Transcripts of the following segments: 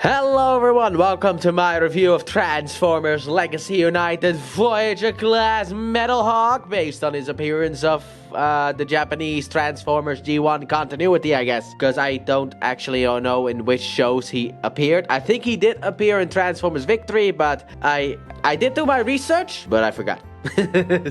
Hello everyone, welcome to my review of Transformers Legacy United Voyager class Metalhawk, based on his appearance of the Japanese Transformers G1 continuity, I guess, because I don't actually know in which shows he appeared. I think he did appear in Transformers Victory, but I did do my research, but I forgot.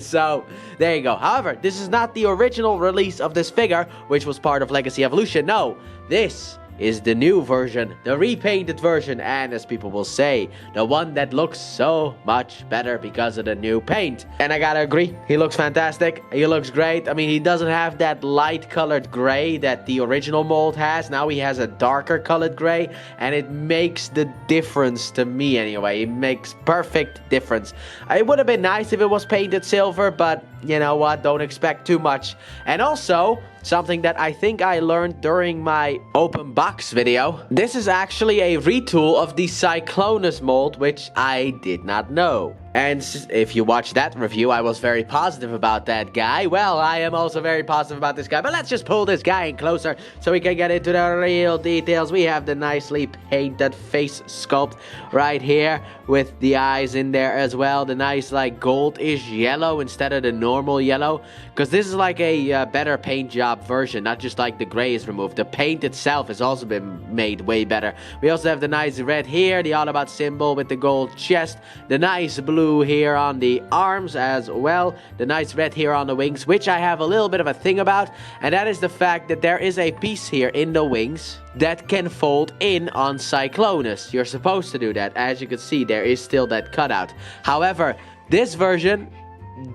So, there you go. However, this is not the original release of this figure, which was part of Legacy Evolution. No, this is the new version, the repainted version, and as people will say, the one that looks so much better because of the new paint. And I gotta agree, he looks fantastic, he looks great. I mean, he doesn't have that light colored gray that the original mold has. Now he has a darker colored gray, and it makes the difference to me anyway. It makes perfect difference. It would have been nice if it was painted silver, but you know what, don't expect too much. And also, something that I think I learned during my open box video. This is actually a retool of the Cyclonus mold, which I did not know. And if you watch that review, I was very positive about that guy. Well, I am also very positive about this guy. But let's just pull this guy in closer so we can get into the real details. We have the nicely painted face sculpt right here with the eyes in there as well. The nice like goldish yellow instead of the normal yellow. Because this is like a better paint job version, not just like the gray is removed. The paint itself has also been made way better. We also have the nice red here, the all about symbol with the gold chest, the nice blue here on the arms as well, the nice red here on the wings, which I have a little bit of a thing about, and that is the fact that there is a piece here in the wings that can fold in on Cyclonus. You're supposed to do that. As you can see, there is still that cutout. However, this version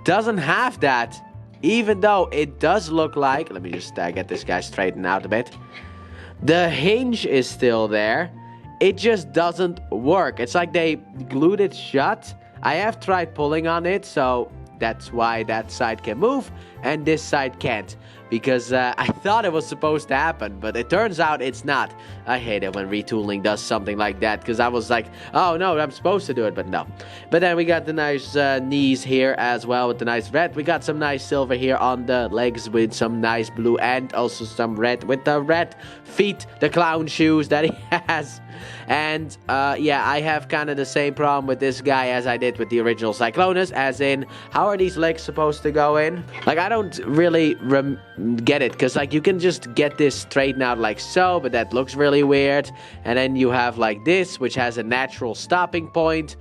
doesn't have that, even though it does look like, let me just get this guy straightened out a bit. The hinge is still there. It just doesn't work. It's like they glued it shut. I have tried pulling on it, so that's why that side can move and this side can't. Because I thought it was supposed to happen, but it turns out it's not. I hate it when retooling does something like that, because I was like, oh no, I'm supposed to do it, but no. But then we got the nice knees here as well with the nice red. We got some nice silver here on the legs with some nice blue, and also some red with the red feet, the clown shoes that he has. And yeah, I have kind of the same problem with this guy as I did with the original Cyclonus, as in, how are these legs supposed to go in? Like, I don't really get it, because like you can just get this straightened out like so, but that looks really weird. And then you have like this, which has a natural stopping point,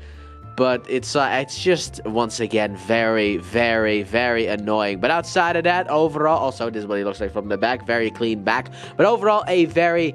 but it's just, once again, very, very, very annoying. But outside of that, overall, also this is what he looks like from the back, very clean back, but overall a very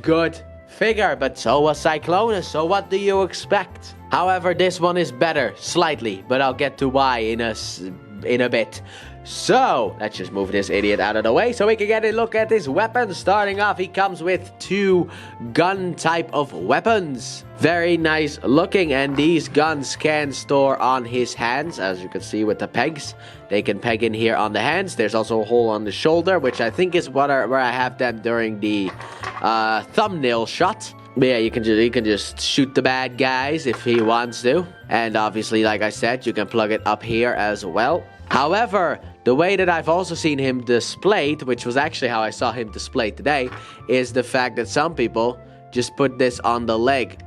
good figure. But so was Cyclonus, so what do you expect? However, this one is better, slightly, but I'll get to why in a bit. So, let's just move this idiot out of the way so we can get a look at his weapons. Starting off, he comes with two gun type of weapons. Very nice looking, and these guns can store on his hands, as you can see with the pegs. They can peg in here on the hands. There's also a hole on the shoulder, which I think is where I have them during the thumbnail shot. But yeah, you can just shoot the bad guys if he wants to. And obviously, like I said, you can plug it up here as well. However, the way that I've also seen him displayed, which was actually how I saw him displayed today, is the fact that some people just put this on the leg.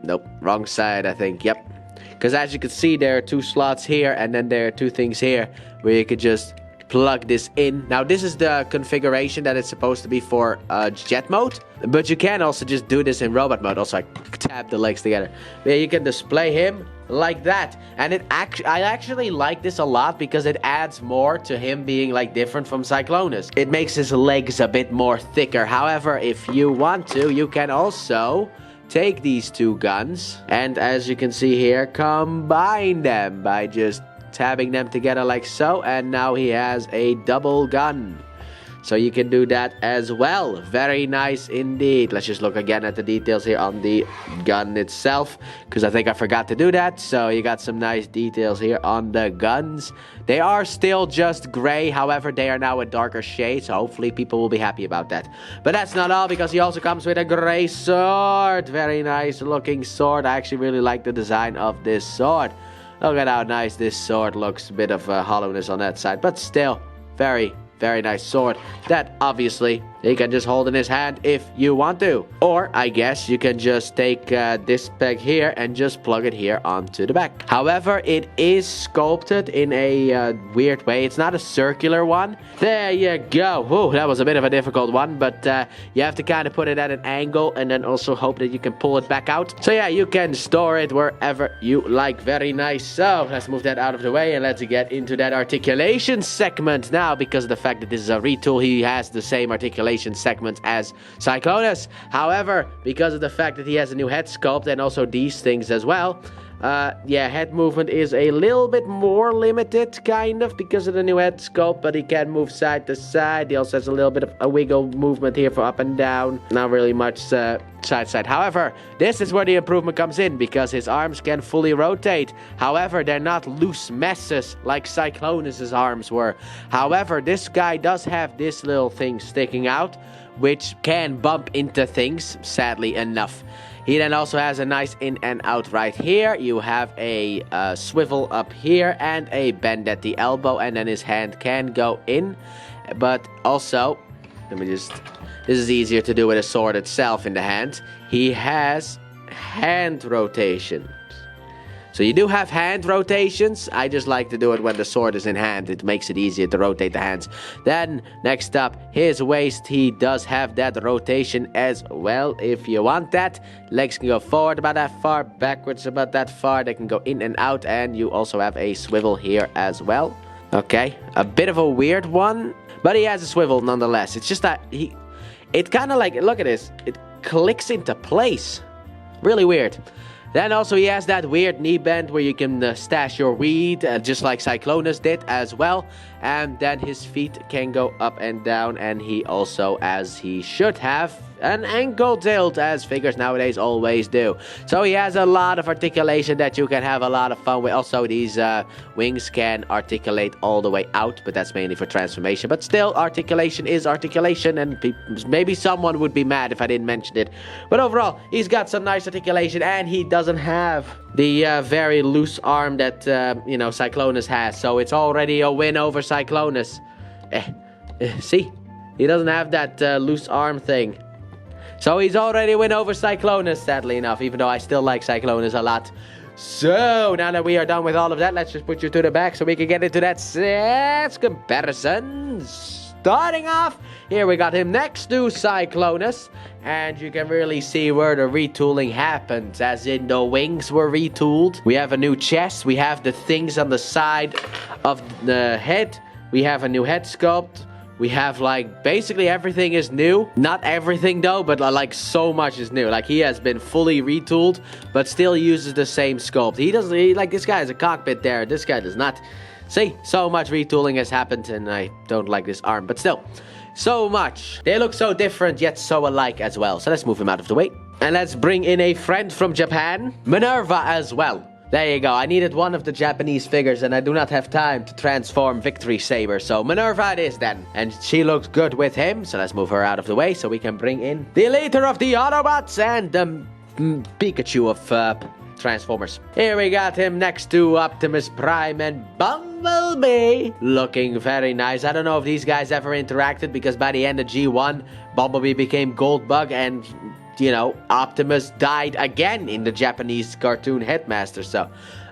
Nope, wrong side, I think. Yep. Because as you can see, there are two slots here, and then there are two things here where you could just plug this in. Now, this is the configuration that it's supposed to be for jet mode, but you can also just do this in robot mode. Also, like, tap the legs together. Yeah, you can display him like that, and I actually like this a lot because it adds more to him being like different from Cyclonus. It makes his legs a bit more thicker. However, if you want to, you can also take these two guns and, as you can see here, combine them by just tabbing them together like so, and now he has a double gun. So you can do that as well. Very nice indeed. Let's just look again at the details here on the gun itself, because I think I forgot to do that. So you got some nice details here on the guns. They are still just gray, however they are now a darker shade, so hopefully people will be happy about that. But that's not all, because he also comes with a gray sword. Very nice looking sword. I actually really like the design of this sword. Look at how nice this sword looks. A bit of hollowness on that side, but still very, very nice sword that obviously he can just hold in his hand if you want to. Or I guess you can just take this peg here and just plug it here onto the back. However, it is sculpted in a weird way. It's not a circular one. There you go. Whoa, that was a bit of a difficult one, but you have to kind of put it at an angle and then also hope that you can pull it back out. So yeah, you can store it wherever you like. Very nice. So let's move that out of the way and let's get into that articulation segment now. Because of the fact that this is a retool, he has the same articulation segments as Cyclonus. However, because of the fact that he has a new head sculpt and also these things as well, yeah, head movement is a little bit more limited, kind of, because of the new head sculpt, but he can move side to side. He also has a little bit of a wiggle movement here for up and down. Not really much side to side. However, this is where the improvement comes in, because his arms can fully rotate. However, they're not loose messes like Cyclonus's arms were. However, this guy does have this little thing sticking out, which can bump into things, sadly enough. He then also has a nice in and out right here. You have a swivel up here and a bend at the elbow, and then his hand can go in. But also, this is easier to do with a sword itself in the hand. He has hand rotation. So you do have hand rotations. I just like to do it when the sword is in hand. It makes it easier to rotate the hands. Then, next up, his waist. He does have that rotation as well, if you want that. Legs can go forward about that far, backwards about that far. They can go in and out, and you also have a swivel here as well. Okay, a bit of a weird one, but he has a swivel nonetheless. It's just that it kind of like, look at this. It clicks into place. Really weird. Then also he has that weird knee bend where you can stash your weed, just like Cyclonus did as well. And then his feet can go up and down, and he also, as he should have, an ankle tilt, as figures nowadays always do. So he has a lot of articulation that you can have a lot of fun with. Also, these wings can articulate all the way out, but that's mainly for transformation. But still, articulation is articulation, and maybe someone would be mad if I didn't mention it. But overall, he's got some nice articulation, and he doesn't have the very loose arm that, you know, Cyclonus has. So it's already a win over Cyclonus. See? He doesn't have that loose arm thing. So he's already win over Cyclonus, sadly enough, even though I still like Cyclonus a lot. So, now that we are done with all of that, let's just put you to the back so we can get into that stats comparison. Starting off, here we got him next to Cyclonus, and you can really see where the retooling happened, as in the wings were retooled. We have a new chest, we have the things on the side of the head, we have a new head sculpt. We have, like, basically everything is new. Not everything, though, but, like, so much is new. Like, he has been fully retooled, but still uses the same sculpt. Like, this guy has a cockpit there. This guy does not. See, so much retooling has happened, and I don't like this arm. But still, so much. They look so different, yet so alike as well. So let's move him out of the way. And let's bring in a friend from Japan, Minerva, as well. There you go. I needed one of the Japanese figures, and I do not have time to transform Victory Saber. So Minerva it is then. And she looks good with him. So let's move her out of the way so we can bring in the leader of the Autobots and the Pikachu of Transformers. Here we got him next to Optimus Prime and Bumblebee. Looking very nice. I don't know if these guys ever interacted, because by the end of G1, Bumblebee became Goldbug and, you know, Optimus died again in the Japanese cartoon Headmaster, so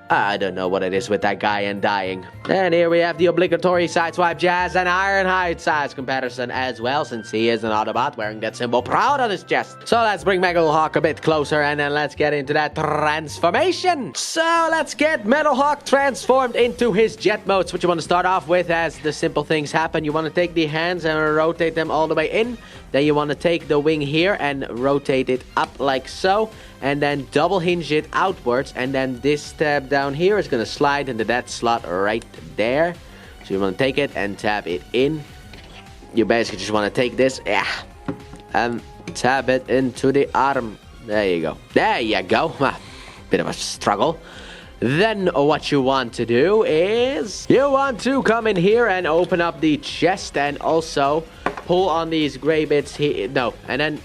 I don't know what it is with that guy and dying. And here we have the obligatory Sideswipe Jazz and Ironhide size comparison as well, since he is an Autobot wearing that symbol proud on his chest. So let's bring Metalhawk a bit closer, and then let's get into that transformation. So let's get Metalhawk transformed into his jet modes. What you want to start off with, as the simple things happen, you want to take the hands and rotate them all the way in. Then you want to take the wing here and rotate it up like so. And then double hinge it outwards. And then this tab down here is going to slide into that slot right there. So you want to take it and tab it in. You basically just want to take this, and tab it into the arm. There you go. There you go. Bit of a struggle. Then what you want to do is you want to come in here and open up the chest and also pull on these gray bits here. No, and then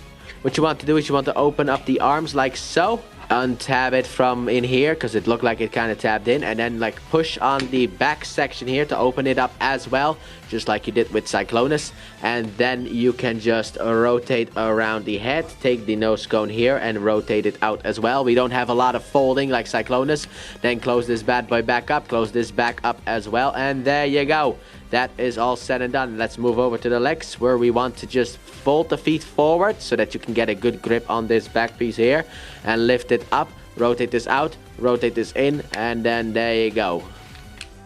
what you want to do is you want to open up the arms like so. Untab it from in here because it looked like it kind of tabbed in, and then like push on the back section here to open it up as well, just like you did with Cyclonus. And then you can just rotate around the head, take the nose cone here and rotate it out as well. We don't have a lot of folding like Cyclonus. Then close this bad boy back up, close this back up as well, and there you go. That is all said and done. Let's move over to the legs, where we want to just fold the feet forward so that you can get a good grip on this back piece here, and lift it up, rotate this out, rotate this in, and then there you go.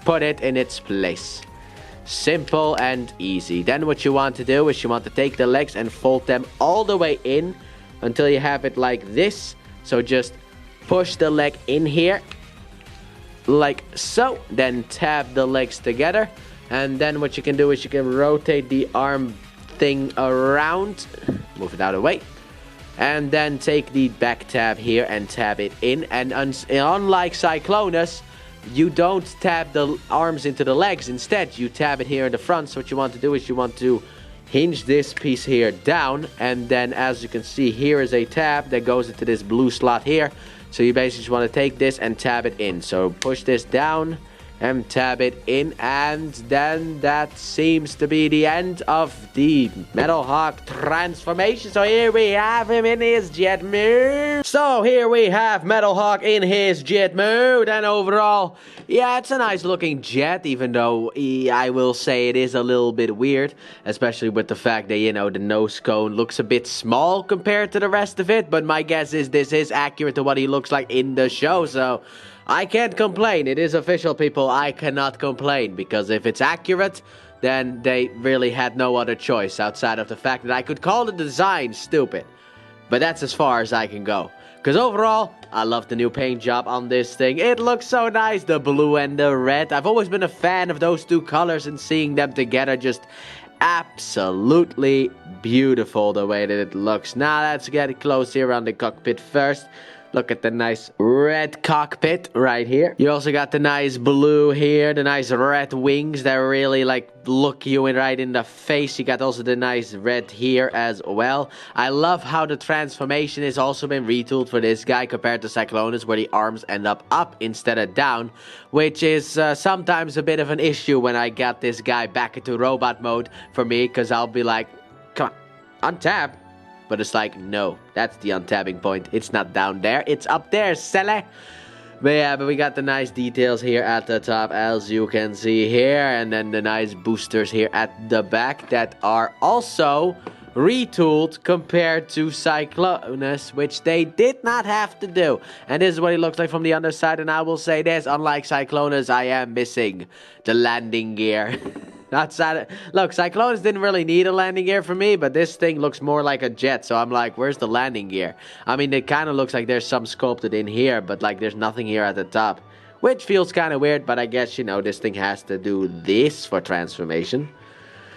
Put it in its place. Simple and easy. Then what you want to do is you want to take the legs and fold them all the way in until you have it like this. So just push the leg in here like so, then tab the legs together. And then what you can do is you can rotate the arm thing around, move it out of the way, and then take the back tab here and tab it in. And unlike Cyclonus, you don't tab the arms into the legs. Instead, you tab it here in the front. So what you want to do is you want to hinge this piece here down, and then as you can see, here is a tab that goes into this blue slot here. So you basically just want to take this and tab it in. So push this down and tab it in, and then that seems to be the end of the Metalhawk transformation. So here we have him in his jet mode. So here we have Metalhawk in his jet mode, and overall, yeah, it's a nice looking jet, even though I will say it is a little bit weird, especially with the fact that, you know, the nose cone looks a bit small compared to the rest of it, but my guess is this is accurate to what he looks like in the show, so I can't complain. It is official, people. I cannot complain, because if it's accurate, then they really had no other choice outside of the fact that I could call the design stupid. But that's as far as I can go. Because overall, I love the new paint job on this thing. It looks so nice, the blue and the red. I've always been a fan of those two colors, and seeing them together just absolutely beautiful the way that it looks. Now let's get close here on the cockpit first. Look at the nice red cockpit right here. You also got the nice blue here, the nice red wings that really like look you right in the face. You got also the nice red here as well. I love how the transformation has also been retooled for this guy compared to Cyclonus, where the arms end up instead of down, which is sometimes a bit of an issue when I got this guy back into robot mode for me, because I'll be like, come on, untab. But it's like, no, that's the untabbing point. It's not down there, it's up there, silly. But yeah, but we got the nice details here at the top, as you can see here. And then the nice boosters here at the back that are also retooled compared to Cyclonus, which they did not have to do. And this is what it looks like from the underside. And I will say this, unlike Cyclonus, I am missing the landing gear. Look, Cyclonus didn't really need a landing gear for me, but this thing looks more like a jet, so I'm like, where's the landing gear? I mean, it kind of looks like there's some sculpted in here, but like there's nothing here at the top, which feels kind of weird, but I guess, you know, this thing has to do this for transformation.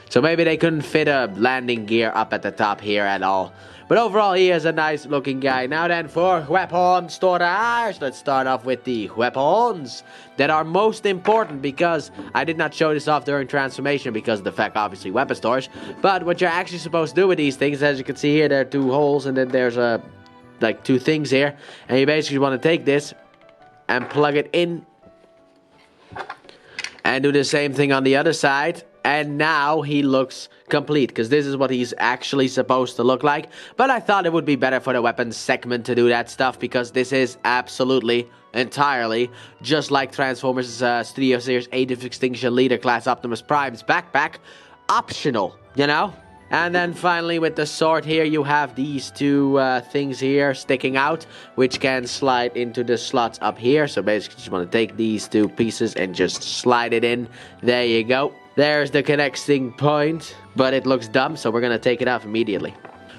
So maybe they couldn't fit a landing gear up at the top here at all. But overall, he is a nice looking guy. Now then, for weapon storage, let's start off with the weapons that are most important, because I did not show this off during transformation because of the fact, obviously, weapon storage. But what you're actually supposed to do with these things, as you can see here, there are two holes, and then there's like two things here. And you basically want to take this and plug it in and do the same thing on the other side. And now he looks complete, because this is what he's actually supposed to look like. But I thought it would be better for the weapons segment to do that stuff, because this is absolutely, entirely, just like Transformers Studio Series Age of Extinction Leader Class Optimus Prime's backpack, optional, you know? And then finally with the sword here, you have these two things here sticking out, which can slide into the slots up here. So basically, you just want to take these two pieces and just slide it in. There you go. There's the connecting point, but it looks dumb, so we're going to take it off immediately.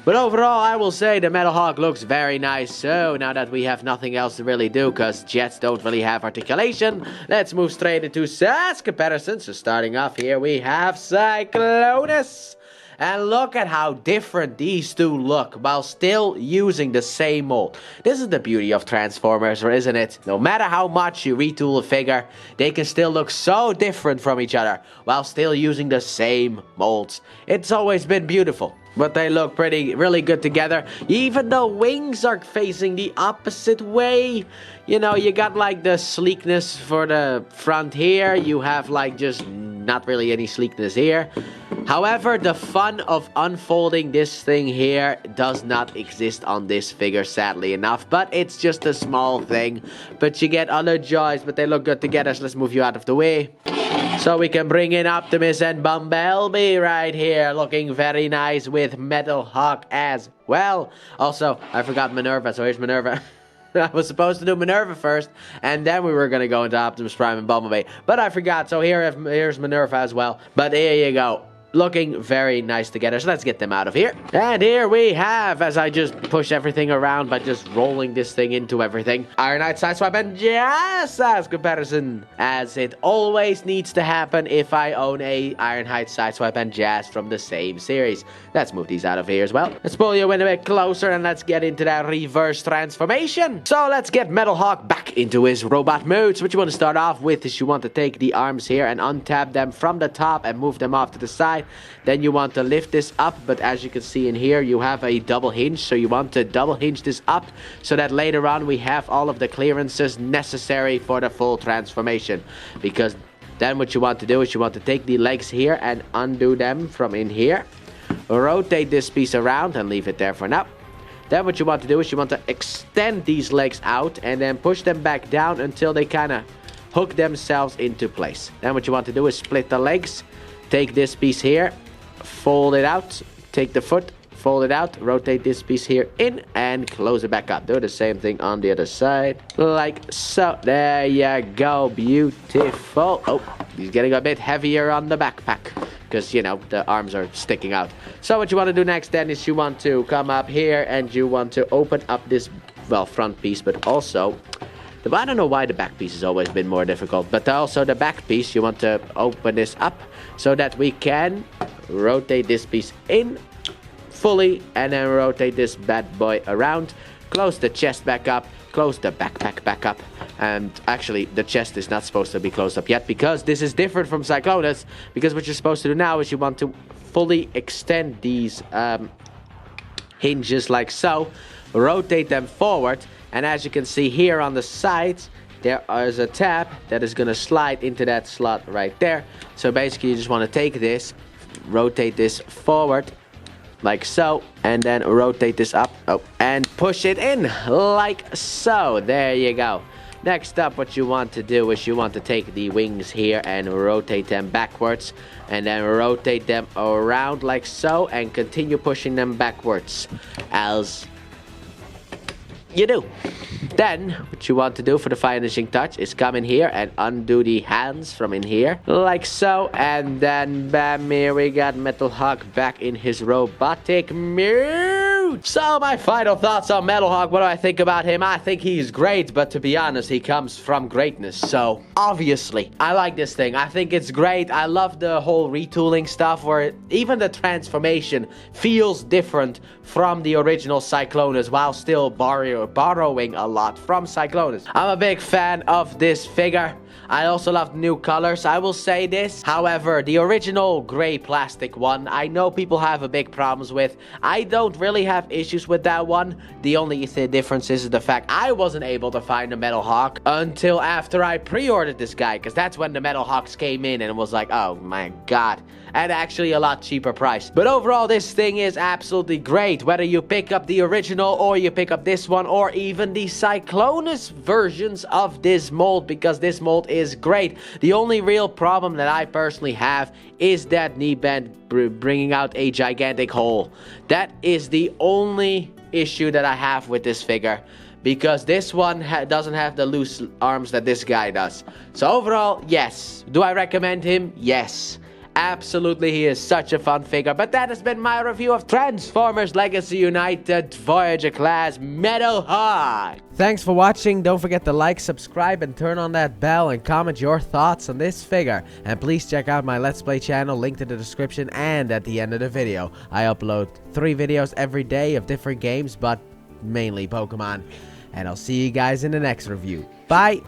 But overall, I will say the Metalhawk looks very nice. So now that we have nothing else to really do, because jets don't really have articulation, let's move straight into SAS comparisons. So starting off here, we have Cyclonus. And look at how different these two look while still using the same mold. This is the beauty of Transformers, isn't it? No matter how much you retool a figure, they can still look so different from each other while still using the same molds. It's always been beautiful. but they look really good together. Even though wings are facing the opposite way. You know, you got like the sleekness for the front here. You have like just not really any sleekness here. However, the fun of unfolding this thing here does not exist on this figure, sadly enough. But it's just a small thing. But you get other joys, but they look good together. So let's move you out of the way. So we can bring in Optimus and Bumblebee right here, looking very nice with Metalhawk as well. Also, I forgot Minerva, so here's Minerva. I was supposed to do Minerva first, and then we were going to go into Optimus Prime and Bumblebee. But I forgot, so here's Minerva as well. But here you go. Looking very nice together, so let's get them out of here. And here we have, as I just push everything around by just rolling this thing into everything, Ironhide, Sideswipe, and Jazz as comparison, as it always needs to happen if I own a Ironhide, Sideswipe, and Jazz from the same series. Let's move these out of here as well. Let's pull you in a bit closer, and let's get into that reverse transformation. So let's get Metalhawk back into his robot mode. So what you want to start off with is you want to take the arms here and untap them from the top and move them off to the side. Then you want to lift this up, but as you can see in here, you have a double hinge, so you want to double hinge this up so that later on we have all of the clearances necessary for the full transformation. Because then what you want to do is you want to take the legs here and undo them from in here, rotate this piece around and leave it there for now. Then what you want to do is you want to extend these legs out and then push them back down until they kind of hook themselves into place. Then what you want to do is split the legs. Take this piece here, fold it out, take the foot, fold it out, rotate this piece here in, and close it back up. Do the same thing on the other side, like so. There you go, beautiful. Oh, he's getting a bit heavier on the backpack, because, you know, the arms are sticking out. So what you want to do next then is you want to come up here, and you want to open up this, well, front piece, but also... I don't know why the back piece has always been more difficult, but also the back piece, you want to open this up so that we can rotate this piece in fully and then rotate this bad boy around, close the chest back up, close the backpack back up, and actually the chest is not supposed to be closed up yet because this is different from Cyclonus, because what you're supposed to do now is you want to fully extend these hinges like so, rotate them forward. And as you can see here on the sides, there is a tab that is going to slide into that slot right there. So basically you just want to take this, rotate this forward like so, and then rotate this up and push it in like so. There you go. Next up, what you want to do is you want to take the wings here and rotate them backwards, and then rotate them around like so, and continue pushing them backwards as you do. Then what you want to do for the finishing touch is come in here and undo the hands from in here like so, and then bam, here we got Metalhawk back in his robotic mode. So my final thoughts on Metalhawk. What do I think about him? I think he's great, but to be honest, he comes from greatness. So obviously I like this thing. I think it's great. I love the whole retooling stuff where even the transformation feels different from the original Cyclonus while still borrowing a lot from Cyclonus. I'm a big fan of this figure. I also love the new colors. I will say this, however, the original gray plastic one, I know people have a big problems with. I don't really have issues with that one. The only difference is the fact I wasn't able to find a Metalhawk until after I pre-ordered this guy, because that's when the Metalhawks came in and it was like, oh my god. At actually a lot cheaper price. But overall, this thing is absolutely great. Whether you pick up the original or you pick up this one or even the Cyclonus versions of this mold, because this mold is great. The only real problem that I personally have is that knee bend bringing out a gigantic hole. That is the only issue that I have with this figure, because this one doesn't have the loose arms that this guy does. So overall, yes. Do I recommend him? Yes. Absolutely, he is such a fun figure. But that has been my review of Transformers Legacy United Voyager class Metalhawk. Thanks for watching. Don't forget to like, subscribe, and turn on that bell, and comment your thoughts on this figure. And please check out my Let's Play channel, linked in the description and at the end of the video. I upload 3 videos every day of different games, but mainly Pokemon. And I'll see you guys in the next review. Bye!